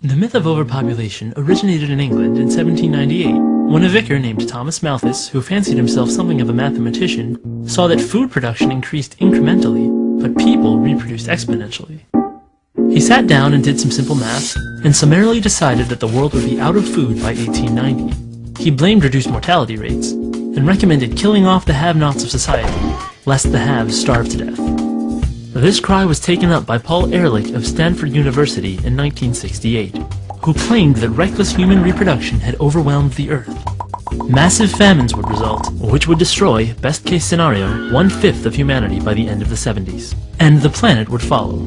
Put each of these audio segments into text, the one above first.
The myth of overpopulation originated in England in 1798, when a vicar named Thomas Malthus, who fancied himself something of a mathematician, saw that food production increased incrementally, but people reproduced exponentially. He sat down and did some simple math, and summarily decided that the world would be out of food by 1890. He blamed reduced mortality rates, and recommended killing off the have-nots of society, lest the haves starve to death. This cry was taken up by Paul Ehrlich of Stanford University in 1968, who claimed that reckless human reproduction had overwhelmed the Earth. Massive famines would result, which would destroy, best-case scenario, 1/5 of humanity by the end of the 70s. And the planet would follow.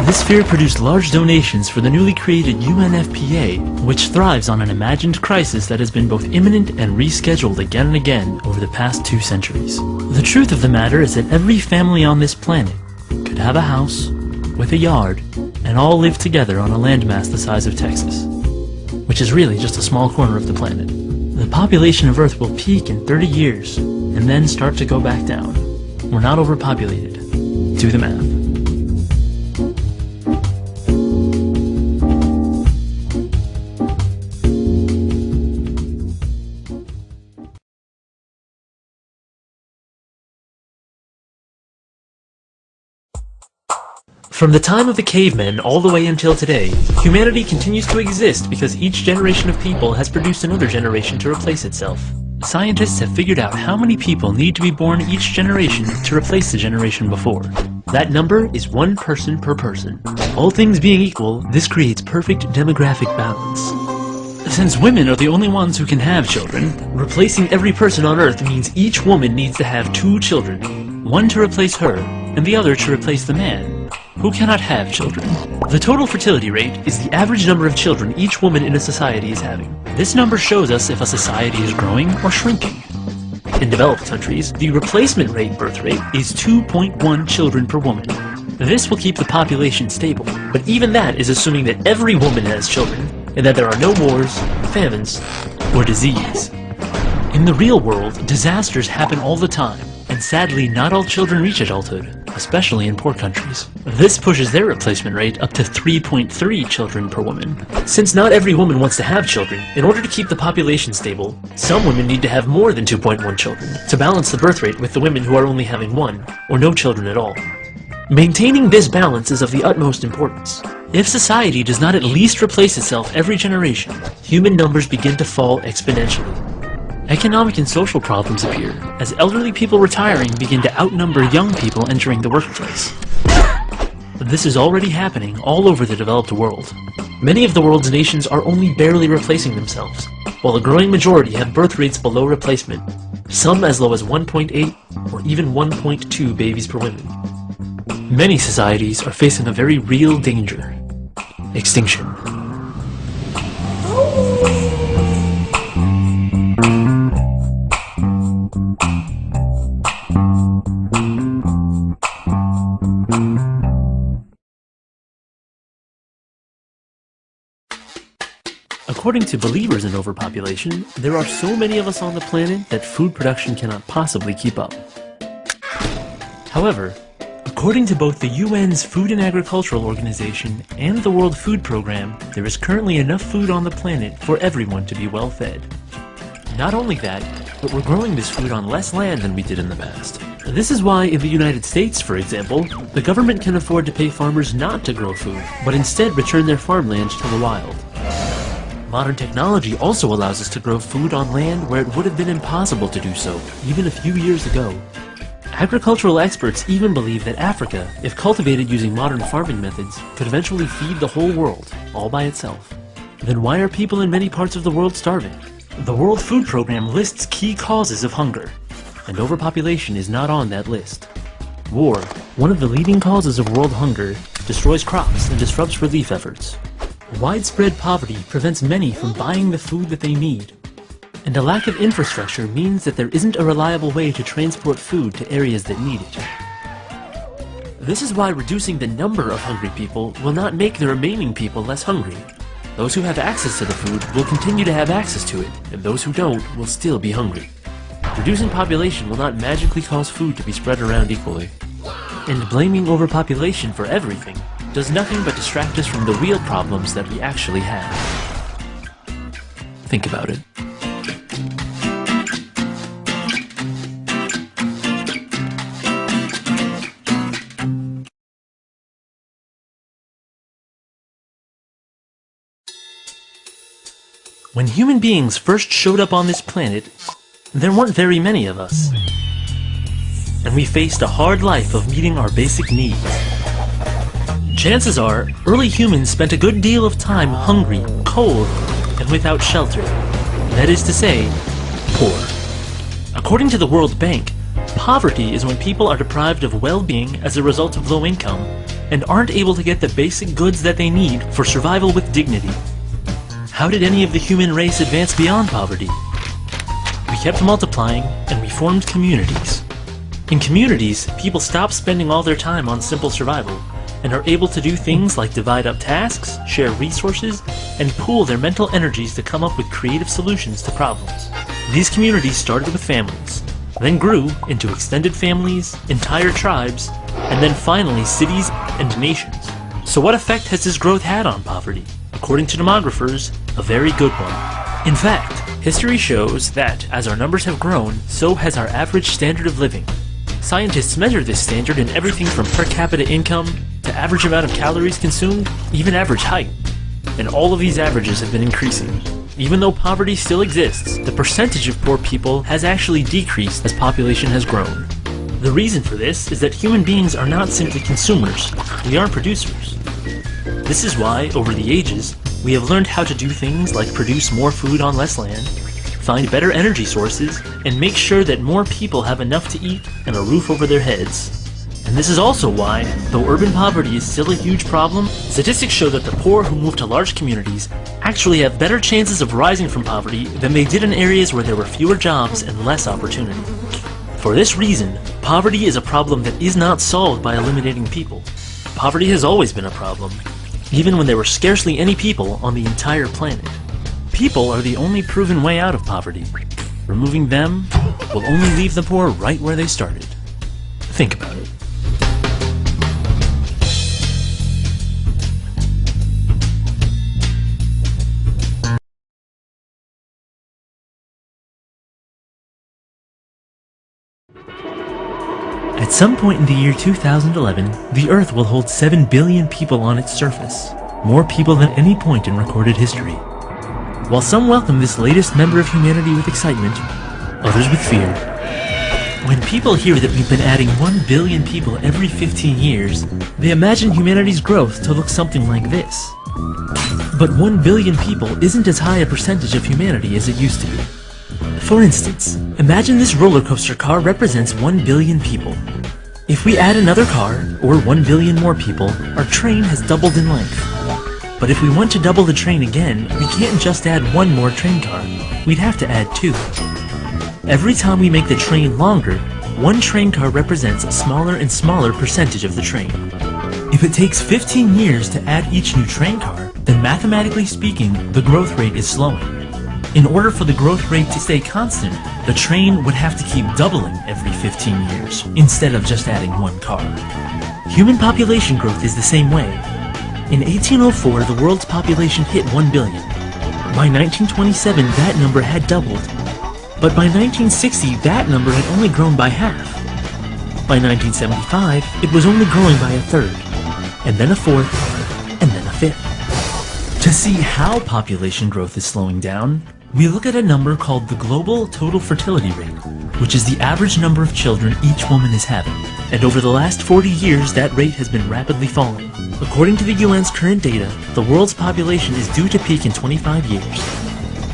This fear produced large donations for the newly created UNFPA, which thrives on an imagined crisis that has been both imminent and rescheduled again and again over the past 2 centuries. The truth of the matter is that every family on this planet could have a house, with a yard, and all live together on a landmass the size of Texas, which is really just a small corner of the planet. The population of Earth will peak in 30 years, and then start to go back down. We're not overpopulated. Do the math. From the time of the cavemen all the way until today, humanity continues to exist because each generation of people has produced another generation to replace itself. Scientists have figured out how many people need to be born each generation to replace the generation before. That number is 1 person per person. All things being equal, this creates perfect demographic balance. Since women are the only ones who can have children, replacing every person on Earth means each woman needs to have 2 children, one to replace her, and the other to replace the man, who cannot have children. The total fertility rate is the average number of children each woman in a society is having. This number shows us if a society is growing or shrinking. In developed countries, the replacement rate birth rate is 2.1 children per woman. This will keep the population stable, but even that is assuming that every woman has children, and that there are no wars, famines, or disease. In the real world, disasters happen all the time, and sadly not all children reach adulthood, especially in poor countries. This pushes their replacement rate up to 3.3 children per woman. Since not every woman wants to have children, in order to keep the population stable, some women need to have more than 2.1 children, to balance the birth rate with the women who are only having 1, or no children at all. Maintaining this balance is of the utmost importance. If society does not at least replace itself every generation, human numbers begin to fall exponentially. Economic and social problems appear, as elderly people retiring begin to outnumber young people entering the workplace. This is already happening all over the developed world. Many of the world's nations are only barely replacing themselves, while a growing majority have birth rates below replacement, some as low as 1.8 or even 1.2 babies per woman. Many societies are facing a very real danger: extinction. According to believers in overpopulation, there are so many of us on the planet that food production cannot possibly keep up. However, according to both the UN's Food and Agricultural Organization and the World Food Program, there is currently enough food on the planet for everyone to be well fed. Not only that, but we're growing this food on less land than we did in the past. This is why in the United States, for example, the government can afford to pay farmers not to grow food, but instead return their farmland to the wild. Modern technology also allows us to grow food on land where it would have been impossible to do so, even a few years ago. Agricultural experts even believe that Africa, if cultivated using modern farming methods, could eventually feed the whole world, all by itself. Then why are people in many parts of the world starving? The World Food Program lists key causes of hunger, and overpopulation is not on that list. War, one of the leading causes of world hunger, destroys crops and disrupts relief efforts. Widespread poverty prevents many from buying the food that they need. And a lack of infrastructure means that there isn't a reliable way to transport food to areas that need it. This is why reducing the number of hungry people will not make the remaining people less hungry. Those who have access to the food will continue to have access to it, and those who don't will still be hungry. Reducing population will not magically cause food to be spread around equally. And blaming overpopulation for everything does nothing but distract us from the real problems that we actually have. Think about it. When human beings first showed up on this planet, there weren't very many of us. And we faced a hard life of meeting our basic needs. Chances are, early humans spent a good deal of time hungry, cold, and without shelter. That is to say, poor. According to the World Bank, poverty is when people are deprived of well-being as a result of low income and aren't able to get the basic goods that they need for survival with dignity. How did any of the human race advance beyond poverty? We kept multiplying, and we formed communities. In communities, people stop spending all their time on simple survival, and are able to do things like divide up tasks, share resources, and pool their mental energies to come up with creative solutions to problems. These communities started with families, then grew into extended families, entire tribes, and then finally cities and nations. So what effect has this growth had on poverty? According to demographers, a very good one. In fact, history shows that as our numbers have grown, so has our average standard of living. Scientists measure this standard in everything from per capita income to average amount of calories consumed, even average height. And all of these averages have been increasing. Even though poverty still exists, the percentage of poor people has actually decreased as population has grown. The reason for this is that human beings are not simply consumers, we are producers. This is why, over the ages, we have learned how to do things like produce more food on less land, find better energy sources, and make sure that more people have enough to eat and a roof over their heads. And this is also why, though urban poverty is still a huge problem, statistics show that the poor who move to large communities actually have better chances of rising from poverty than they did in areas where there were fewer jobs and less opportunity. For this reason, poverty is a problem that is not solved by eliminating people. Poverty has always been a problem, even when there were scarcely any people on the entire planet. People are the only proven way out of poverty. Removing them will only leave the poor right where they started. Think about it. At some point in the year 2011, the Earth will hold 7 billion people on its surface, more people than any point in recorded history. While some welcome this latest member of humanity with excitement, others with fear. When people hear that we've been adding 1 billion people every 15 years, they imagine humanity's growth to look something like this. But 1 billion people isn't as high a percentage of humanity as it used to be. For instance, imagine this roller coaster car represents 1 billion people. If we add another car, or 1 billion more people, our train has doubled in length. But if we want to double the train again, we can't just add one more train car. We'd have to add 2. Every time we make the train longer, one train car represents a smaller and smaller percentage of the train. If it takes 15 years to add each new train car, then mathematically speaking, the growth rate is slowing. In order for the growth rate to stay constant, the train would have to keep doubling every 15 years, instead of just adding one car. Human population growth is the same way. In 1804, the world's population hit 1 billion. By 1927, that number had doubled. But by 1960, that number had only grown by half. By 1975, it was only growing by a third, and then a fourth, and then a fifth. To see how population growth is slowing down, we look at a number called the global total fertility rate, which is the average number of children each woman is having. And over the last 40 years, that rate has been rapidly falling. According to the UN's current data, the world's population is due to peak in 25 years.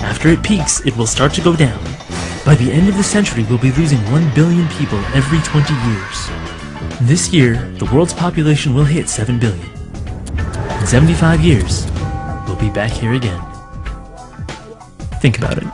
After it peaks, it will start to go down. By the end of the century, we'll be losing 1 billion people every 20 years. This year, the world's population will hit 7 billion. In 75 years, we'll be back here again. Think about it.